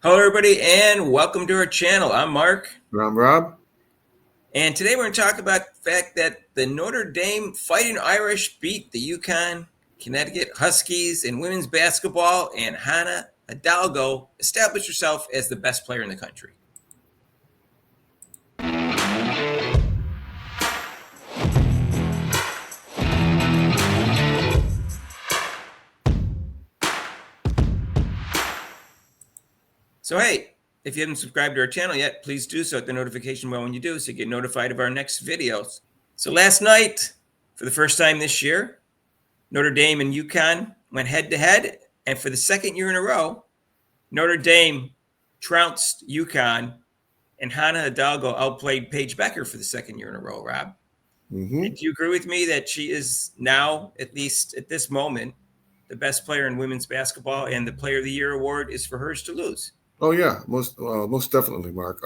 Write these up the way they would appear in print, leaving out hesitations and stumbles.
Hello, everybody, and welcome to our channel. I'm Mark, I'm Rob. and today we're going to talk about the fact that the Notre Dame Fighting Irish beat the Yukon, Connecticut Huskies in women's basketball, and Hanna Hidalgo established herself as the best player in the country. So, hey, if you haven't subscribed to our channel yet, please do so. Hit the notification bell when you do so you get notified of our next videos. So, last night, for the first time this year, Notre Dame and Yukon went head to head, and for the second year in a row, Notre Dame trounced Yukon, and Hanna Hidalgo outplayed Paige Becker for the second year in a row, Rob. Hmm. And do you agree with me that she is now, at least at this moment, the best player in women's basketball, and the Player of the Year award is for hers to lose? Oh yeah, most definitely, Mark.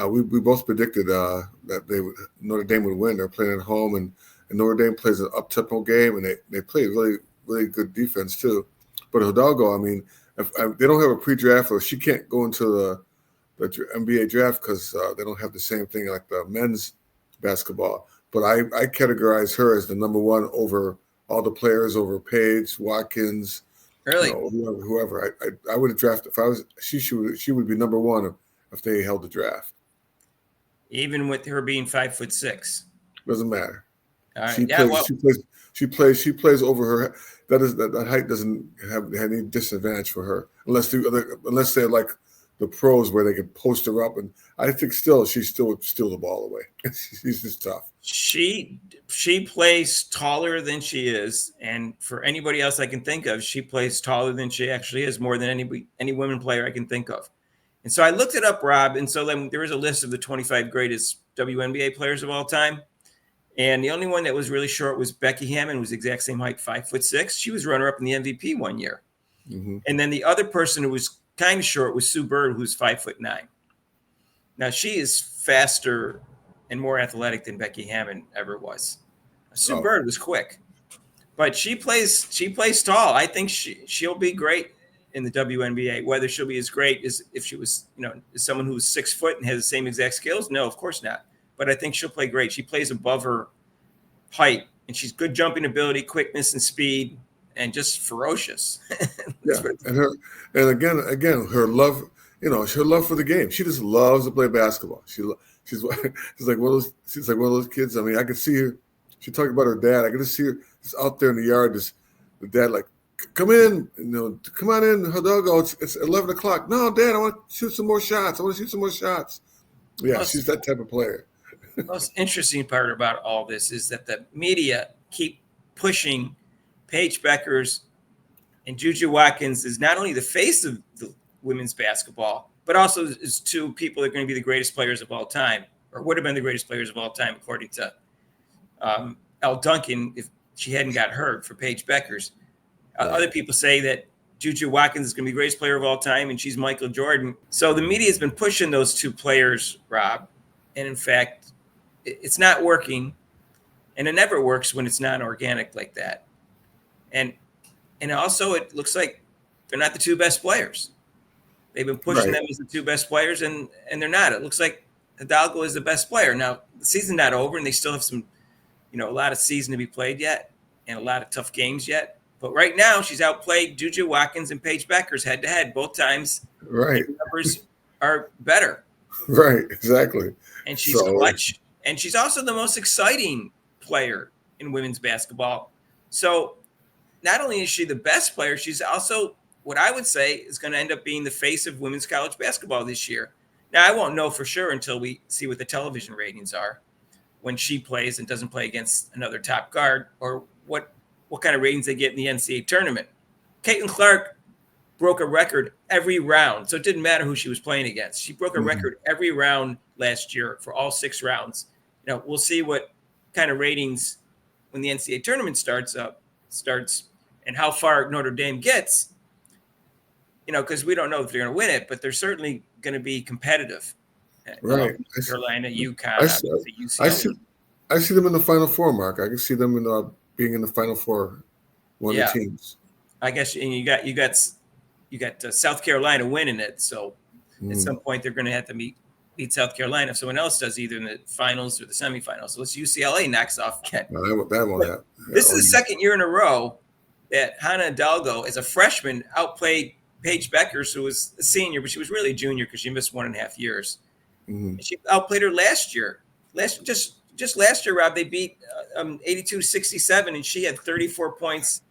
We both predicted that Notre Dame would win. They're playing at home, and Notre Dame plays an up tempo game, and they play really good defense too. But Hidalgo, I mean, if they don't have a pre-draft, or she can't go into the NBA draft because they don't have the same thing like the men's basketball. But I categorize her as the number one over all the players, over Paige, Watkins, Really, whoever. I would have drafted if I was she would be number one if they held the draft. even with her being 5'6". Doesn't matter. All right, She yeah, plays. well, She plays over her. That height doesn't have any disadvantage for her unless they're like the pros where they can post her up. And I think she still would steal the ball away. She's just tough. she plays taller than she is, and for anybody else I can think of, she plays taller than she actually is, more than any women player I can think of. And so I looked it up, Rob, and so then there is a list of the 25 greatest WNBA players of all time. And the only one that was really short was Becky Hammon, was the exact same height, 5'6". She was runner up in the MVP one year. Hmm. And then the other person who was kind of short was Sue Bird, who's 5'9". Now she is faster and more athletic than Becky Hammon ever was. Sue Oh, Bird was quick, but she plays tall. I think she'll be great in the WNBA. Whether she'll be as great as if she was, as someone who's 6 foot and has the same exact skills, no, of course not. But I think she'll play great. She plays above her height, and she's good jumping ability, quickness, and speed, and just ferocious. yeah, and again, her love. Her love for the game. She just loves to play basketball. She's she's like one of those. She's like one of those kids. I mean, I could see her. She talked about her dad. I could just see her just out there in the yard. Just the dad like, come in, come on in, Hidalgo. It's 11 o'clock. No, Dad, I want to shoot some more shots. I want to shoot some more shots. Yeah, she's most that type of player. most interesting part about all this is that the media keep pushing Paige Beckers and Juju Watkins is not only the face of the women's basketball, but also is two people that are going to be the greatest players of all time, or would have been the greatest players of all time, according to Elle Duncan, if she hadn't got hurt for Paige Beckers. Right, Other people say that Juju Watkins is going to be the greatest player of all time, and she's Michael Jordan. So the media has been pushing those two players, Rob, and in fact, it's not working, and it never works when it's not organic like that. And and also, it looks like they're not the two best players. They've been pushing right, them as the two best players, and they're not. It looks like Hidalgo is the best player. Now, the season's not over, and they still have some, a lot of season to be played yet, and a lot of tough games yet. But right now, she's outplayed Juju Watkins and Paige Beckers head to head. Both times, right, the numbers are better, right. Exactly. and she's So clutch, and she's also the most exciting player in women's basketball. So not only is she the best player, she's also what I would say is going to end up being the face of women's college basketball this year. Now, I won't know for sure until we see what the television ratings are when she plays and doesn't play against another top guard, or what kind of ratings they get in the NCAA tournament. Caitlin Clark broke a record every round, so it didn't matter who she was playing against. She broke a mhm. record every round last year for all 6 rounds. We'll see what kind of ratings when the NCAA tournament starts, and how far Notre Dame gets. Because we don't know if they're going to win it, but they're certainly going to be competitive, along Right. with Carolina, I UConn, see, obviously I UCLA. see, I see them in the Final Four, Mark. I can see them being in the Final Four, one of the Yeah, teams. I guess, and you got you got South Carolina winning it. So at some point they're going to have to beat South Carolina if someone else does, either in the finals or the semifinals. So it's UCLA knocks off Kent. No, that won't happen. This is the second year in a row that Hanna Hidalgo, as a freshman, outplayed Paige Beckers, who was a senior, but she was really a junior because she missed 1.5 years. And she outplayed her last year. Just last year, Rob, they beat 82-67, and she had 34 points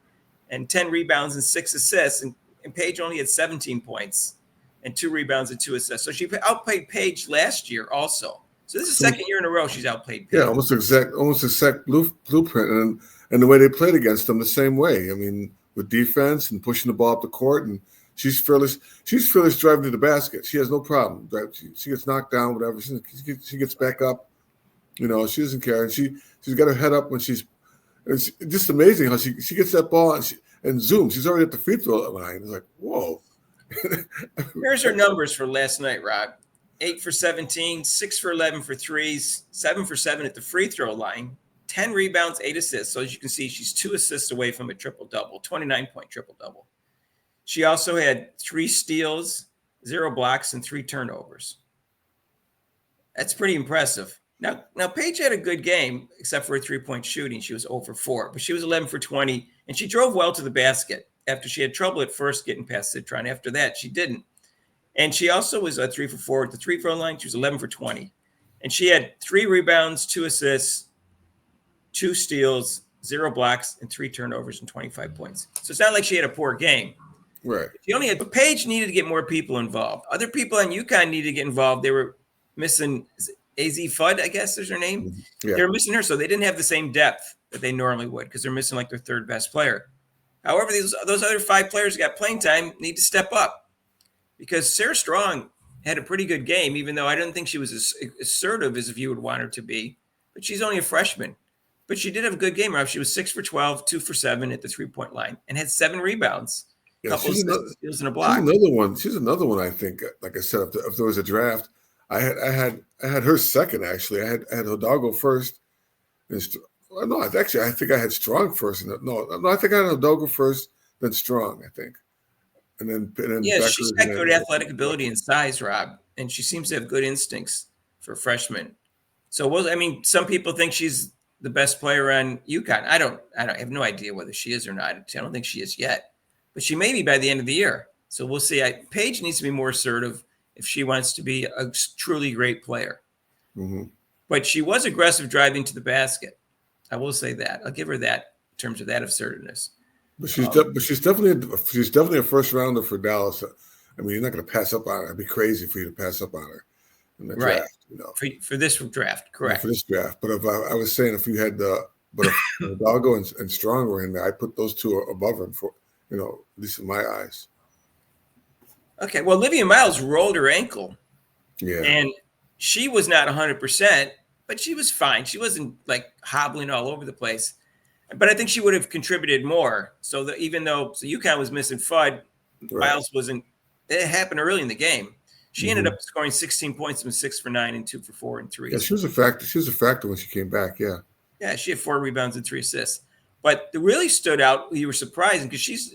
and 10 rebounds and 6 assists, and Paige only had 17 points and 2 rebounds and 2 assists. So she outplayed Paige last year also. So this is the second year in a row she's outplayed Paige. Yeah, almost exact blueprint, and the way they played against them the same way. I mean, with defense and pushing the ball up the court, and she's fearless. She's fearless driving to the basket. She has no problem. She gets knocked down, whatever. She gets back up. You know, she doesn't care, and she's got her head up when she's. It's just amazing how she gets that ball and zooms. She's already at the free throw line. It's like, whoa. Here's her numbers for last night, Rob. 8 for 17, 6 for 11 for threes, 7 for 7 at the free throw line, 10 rebounds, 8 assists. So as you can see, she's 2 assists away from a triple-double, 29-point triple-double. She also had 3 steals, 0 blocks, and 3 turnovers. That's pretty impressive. Now Paige had a good game, except for her 3-point shooting. She was 0 for 4, but she was 11 for 20, and she drove well to the basket. After she had trouble at first getting past Citron. After that, she didn't. And she also was 3 for 4 at the 3-throw line. She was 11 for 20. And she had 3 rebounds, 2 assists, 2 steals, 0 blocks, and 3 turnovers and 25 points. So it's not like she had a poor game. Right. She only had, but Paige needed to get more people involved. Other people on Yukon needed to get involved. They were missing AZ Fudd, I guess is her name. Yeah. They were missing her, so they didn't have the same depth that they normally would because they're missing like their third best player. However, those other 5 players who got playing time need to step up because Sarah Strong had a pretty good game, even though I didn't think she was as assertive as if you would want her to be. But she's only a freshman. But she did have a good game, Rob. She was 6 for 12, 2 for 7 at the 3-point line, and had 7 rebounds. Yeah, she's in a block. She's another one. I think, like I said, if there was a draft, I had her second. Actually, I had Hidalgo first. No, I think I had Strong first. No, I think I had Hidalgo first, then Strong. I think, and then yeah, she's got good athletic ability and size, Rob, and she seems to have good instincts for freshmen. So, I mean, some people think she's the best player on Yukon. I have no idea whether she is or not. I don't think she is yet. But she may be by the end of the year. So we'll see. Paige needs to be more assertive if she wants to be a truly great player. Mm-hmm. But she was aggressive driving to the basket. I will say that. I'll give her that in terms of that assertiveness. But she's definitely a first rounder for Dallas. I mean, you're not going to pass up on her. It'd be crazy for you to pass up on her in the draft. You know, for this draft, correct? For this draft. But if I was saying if you had if Hidalgo and Strong were in there, I put those two above him for. You know, at least in my eyes. Okay. Well, Olivia Miles rolled her ankle. Yeah. And she was not 100%, but she was fine. She wasn't like hobbling all over the place. But I think she would have contributed more. So that even though UConn was missing Fudd, right. Miles wasn't. It happened early in the game. She ended up scoring 16 points and 6 for 9 and 2 for 4 and 3. Yeah, she was a factor. She was a factor when she came back. Yeah. Yeah, she had 4 rebounds and 3 assists. But it really stood out. You were surprising because she's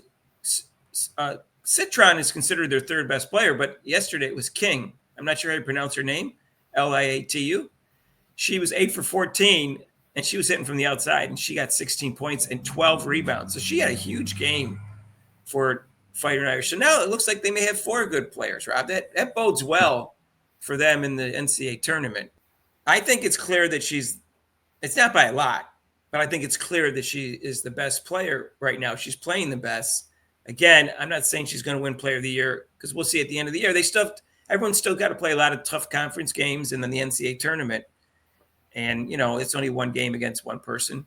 Citron is considered their third best player, but yesterday it was King. I'm not sure how to pronounce her name, Liatu. She was 8 for 14, and she was hitting from the outside, and she got 16 points and 12 rebounds. So she had a huge game for Fighting Irish. So now it looks like they may have 4 good players, Rob. That bodes well for them in the NCAA tournament. I think it's clear that it's not by a lot, but I think it's clear that she is the best player right now. She's playing the best. Again, I'm not saying she's going to win Player of the Year because we'll see at the end of the year. Everyone's still got to play a lot of tough conference games and then the NCAA tournament. And, you know, it's only one game against one person.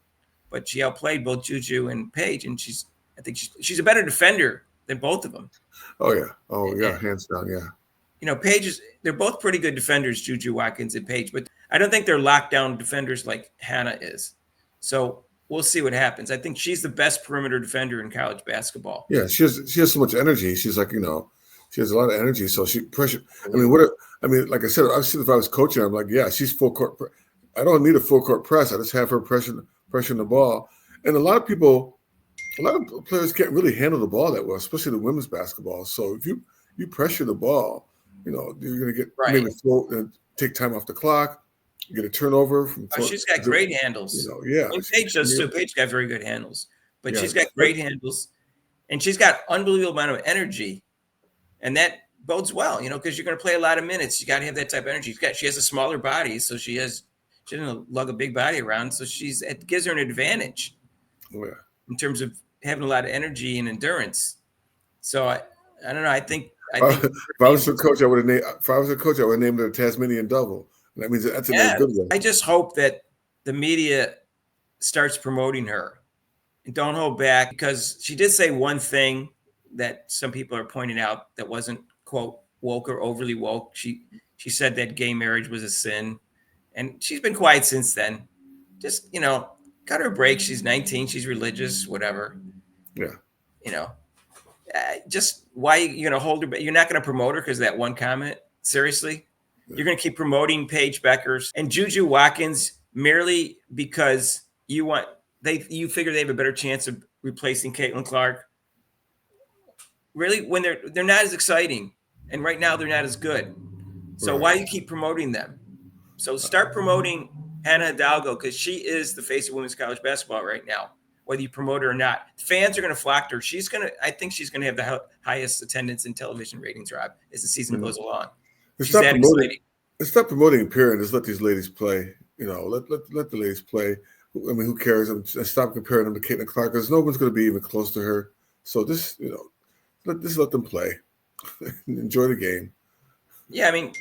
But she outplayed both Juju and Paige, and I think she's a better defender than both of them. Oh, yeah. Hands down, yeah. You know, they're both pretty good defenders, Juju Watkins and Paige, but I don't think they're lockdown defenders like Hanna is. So we'll see what happens. I think she's the best perimeter defender in college basketball. Yeah, she has so much energy. She's like, you know, she has a lot of energy. So she pressure. I mean, like I said, if I was coaching, I'm like, yeah, she's full court. I don't need a full court press. I just have her pressure the ball. And a lot of people A lot of players can't really handle the ball that well, especially the women's basketball. So if you pressure the ball, you're going to get Right. maybe throw and take time off the clock, get a turnover from. Oh, she's got great handles. Yeah. And Paige does too. Paige got very good handles, but Yeah. she's got great handles, and she's got unbelievable amount of energy, and that bodes well, because you're going to play a lot of minutes. You got to have that type of energy. She has a smaller body, so she doesn't lug a big body around, so it gives her an advantage in terms of having a lot of energy and endurance. So I don't know. I think if I was a coach, I would have named. If I was a coach, I would have named it a Tasmanian Devil. That means that's in a good way. I just hope that the media starts promoting her and don't hold back, because she did say one thing that some people are pointing out that wasn't, quote, woke or overly woke. She said that gay marriage was a sin, and she's been quiet since then. Just, cut her a break. She's 19. She's religious, whatever. Yeah. Just why you're going to hold her back? You're not going to promote her because of that one comment? Seriously? Yeah. You're going to keep promoting Paige Beckers and Juju Watkins merely because you figure they have a better chance of replacing Caitlin Clark? Really? When they're not as exciting, and right now they're not as good. So Why do you keep promoting them? So start promoting Hanna Hidalgo, because she is the face of women's college basketball right now, whether you promote her or not. Fans are going to flock to her. I think she's going to have the highest attendance and television ratings, Rob, as the season goes along. She's that exciting. Let's stop promoting appearance. Just let these ladies play. Let the ladies play. I mean, who cares? And stop comparing them to Caitlin Clark, because no one's going to be even close to her. So just let them play. Enjoy the game. Yeah, I mean,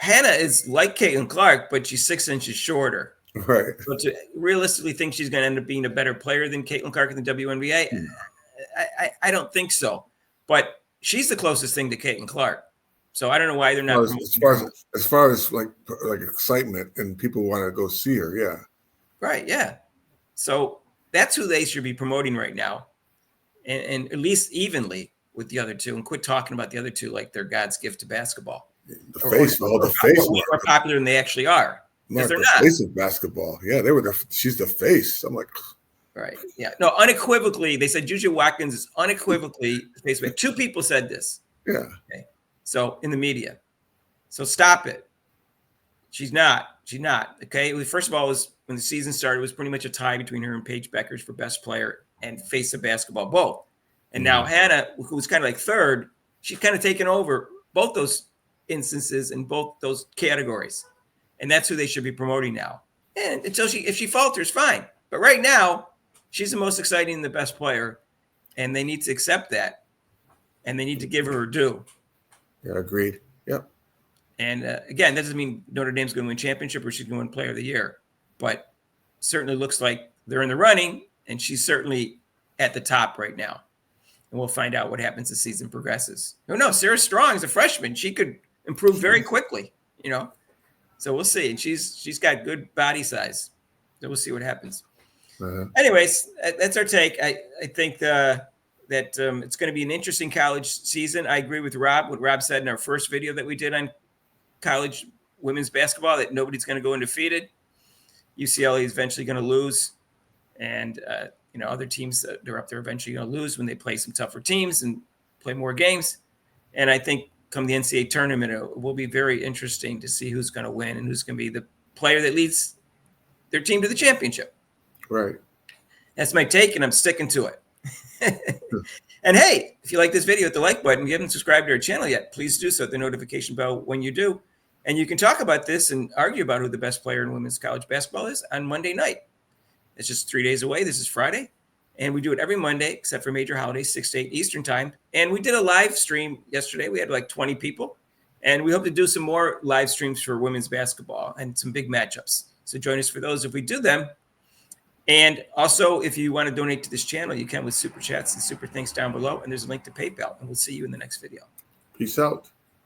Hanna is like Caitlin Clark, but she's 6 inches shorter. Right. So to realistically think she's going to end up being a better player than Caitlin Clark in the WNBA, I don't think so. But she's the closest thing to Caitlin Clark. So I don't know why they're not. As far as like excitement and people want to go see her, yeah. Right, yeah. So that's who they should be promoting right now, and at least evenly with the other two, and quit talking about the other two like they're God's gift to basketball. The face, more popular than they actually are. Because they're not. Face of basketball. Yeah, she's the face. I'm like, right. Yeah. No, unequivocally, they said Juju Watkins is unequivocally the face. Two people said this. Yeah. Okay. So in the media. So stop it. She's not. Okay. First of all, when the season started, it was pretty much a tie between her and Paige Beckers for best player and face of basketball, both. And now Hanna, who was kind of like third, she's kind of taken over both those instances in both those categories. And that's who they should be promoting now. And if she falters, fine. But right now, she's the most exciting and the best player. And they need to accept that. And they need to give her her due. Yeah, agreed. Yep. And again, that doesn't mean Notre Dame's going to win championship or she's going to win player of the year. But certainly looks like they're in the running. And she's certainly at the top right now. And we'll find out what happens as the season progresses. No, Sarah Strong is a freshman. She could improve very quickly, So we'll see. And she's got good body size. So we'll see what happens. Anyways, that's our take. I think that it's going to be an interesting college season. I agree with Rob, what Rob said in our first video that we did on college women's basketball, that nobody's going to go undefeated. UCLA is eventually going to lose. And, other teams that are up there eventually going to lose when they play some tougher teams and play more games. And I think come the NCAA tournament, it will be very interesting to see who's going to win and who's going to be the player that leads their team to the championship. Right. That's my take, and I'm sticking to it. And hey, if you like this video, hit the like button. If you haven't subscribed to our channel yet, please do so. Hit the notification bell when you do. And you can talk about this and argue about who the best player in women's college basketball is on Monday night. It's just 3 days away. This is Friday. And we do it every Monday, except for major holidays, 6 to 8 Eastern time. And we did a live stream yesterday. We had like 20 people. And we hope to do some more live streams for women's basketball and some big matchups. So join us for those if we do them. And also, if you want to donate to this channel, you can with super chats and super thanks down below. And there's a link to PayPal. And we'll see you in the next video. Peace out.